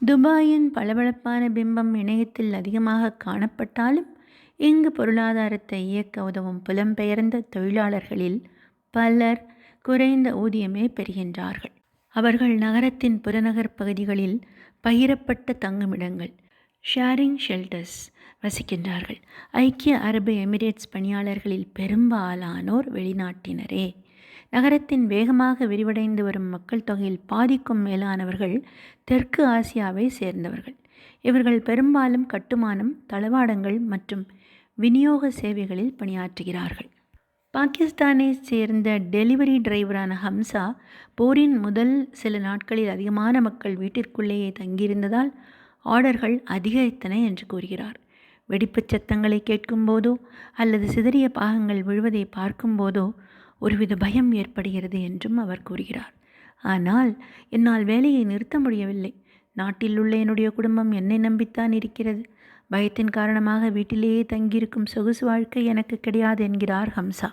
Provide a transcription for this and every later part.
துபாயின் பளபளப்பான பிம்பம் இணையத்தில் அதிகமாக காணப்பட்டாலும் இங்கு பொருளாதாரத்தை இயக்க உதவும் புலம்பெயர்ந்த தொழிலாளர்களில் பலர் குறைந்த ஊதியமே பெறுகின்றார்கள். அவர்கள் நகரத்தின் புறநகர் பகுதிகளில் பகிரப்பட்ட தங்குமிடங்கள் ஷேரிங் ஷெல்டர்ஸ் வசிக்கின்றார்கள். ஐக்கிய அரபு எமிரேட்ஸ் பணியாளர்களில் பெரும்பாலானோர் வெளிநாட்டினரே. நகரத்தின் வேகமாக விரிவடைந்து வரும் மக்கள் தொகையில் பாதிக்கும் மேலானவர்கள் தெற்கு ஆசியாவை சேர்ந்தவர்கள். இவர்கள் பெரும்பாலும் கட்டுமானம், தளவாடங்கள் மற்றும் விநியோக சேவைகளில் பணியாற்றுகிறார்கள். பாகிஸ்தானை சேர்ந்த டெலிவரி டிரைவரான ஹம்சா போரின் முதல் சில நாட்களில் அதிகமான மக்கள் வீட்டிற்குள்ளேயே தங்கியிருந்ததால் ஆர்டர்கள் அதிகரித்தன என்று கூறுகிறார். வெடிப்புச் சத்தங்களை கேட்கும்போதோ அல்லது சிதறிய பாகங்கள் விழுவதை பார்க்கும்போதோ ஒருவித பயம் ஏற்படுகிறது என்றும் அவர் கூறுகிறார். ஆனால் என்னால் வேலையை நிறுத்த முடியவில்லை. நாட்டில் உள்ள என்னுடைய குடும்பம் என்னை நம்பித்தான் இருக்கிறது. பயத்தின் காரணமாக வீட்டிலேயே தங்கியிருக்கும் சொகுசு வாழ்க்கை எனக்கு கிடையாது என்கிறார் ஹம்சா.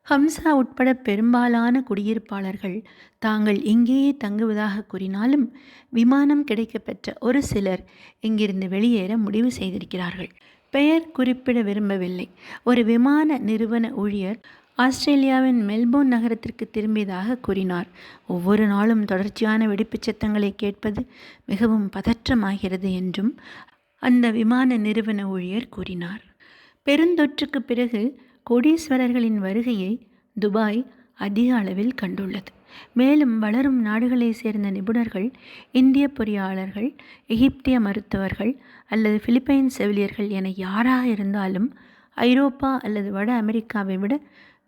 ஹம்சா உட்பட பெரும்பாலான குடியிருப்பாளர்கள் தாங்கள் இங்கேயே தங்குவதாக கூறினாலும் விமானம் கிடைக்கப்பெற்ற ஒரு சிலர் இங்கிருந்து வெளியேற முடிவு செய்திருக்கிறார்கள். பெயர் குறிப்பிட விரும்பவில்லை. ஒரு விமான நிறுவன ஊழியர் ஆஸ்திரேலியாவின் மெல்போர்ன் நகரத்திற்கு திரும்பியதாக கூறினார். ஒவ்வொரு நாளும் தொடர்ச்சியான வெடிப்புச் சத்தங்களை கேட்பது மிகவும் பதற்றமாகிறது என்றும் அந்த விமான நிறுவன ஊழியர் கூறினார். பெருந்தொற்றுக்கு பிறகு கோடீஸ்வரர்களின் வருகையை துபாய் அதிக அளவில் கண்டுள்ளது. மேலும் வளரும் நாடுகளைச் சேர்ந்த நிபுணர்கள், இந்திய பொறியாளர்கள், எகிப்திய மருத்துவர்கள் அல்லது பிலிப்பைன்ஸ் செவிலியர்கள் என யாராக இருந்தாலும் ஐரோப்பா அல்லது வட அமெரிக்காவை விட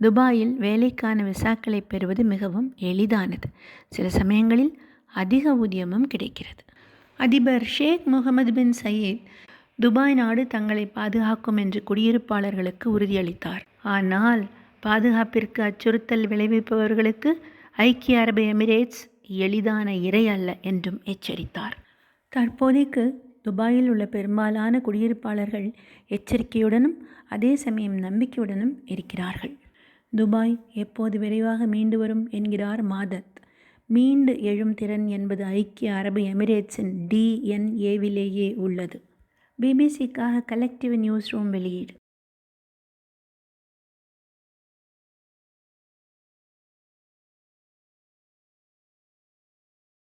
துபாயில் வேலைக்கான விசாக்களை பெறுவது மிகவும் எளிதானது. சில சமயங்களில் அதிக ஊதியமும் கிடைக்கிறது. அதிபர் ஷேக் முகமது பின் சயீத் துபாய் நாடு தங்களை பாதுகாக்கும் என்று குடியிருப்பாளர்களுக்கு உறுதியளித்தார். ஆனால் பாதுகாப்பிற்கு அச்சுறுத்தல் விளைவிப்பவர்களுக்கு ஐக்கிய அரபு எமிரேட்ஸ் எளிதான இரை அல்ல என்றும் எச்சரித்தார். தற்போதைக்கு துபாயில் உள்ள பெரும்பாலான குடியிருப்பாளர்கள் எச்சரிக்கையுடனும் அதே சமயம் நம்பிக்கையுடனும் இருக்கிறார்கள். துபாய் எப்போது விரைவாக மீண்டு வரும் என்கிறார் மாதத். மீண்டு எழும் திறன் என்பது ஐக்கிய அரபு எமிரேட்ஸின் DNA-விலேயே உள்ளது. பிபிசிக்காக கலெக்டிவ் நியூஸ் ரூம் வெளியீடு.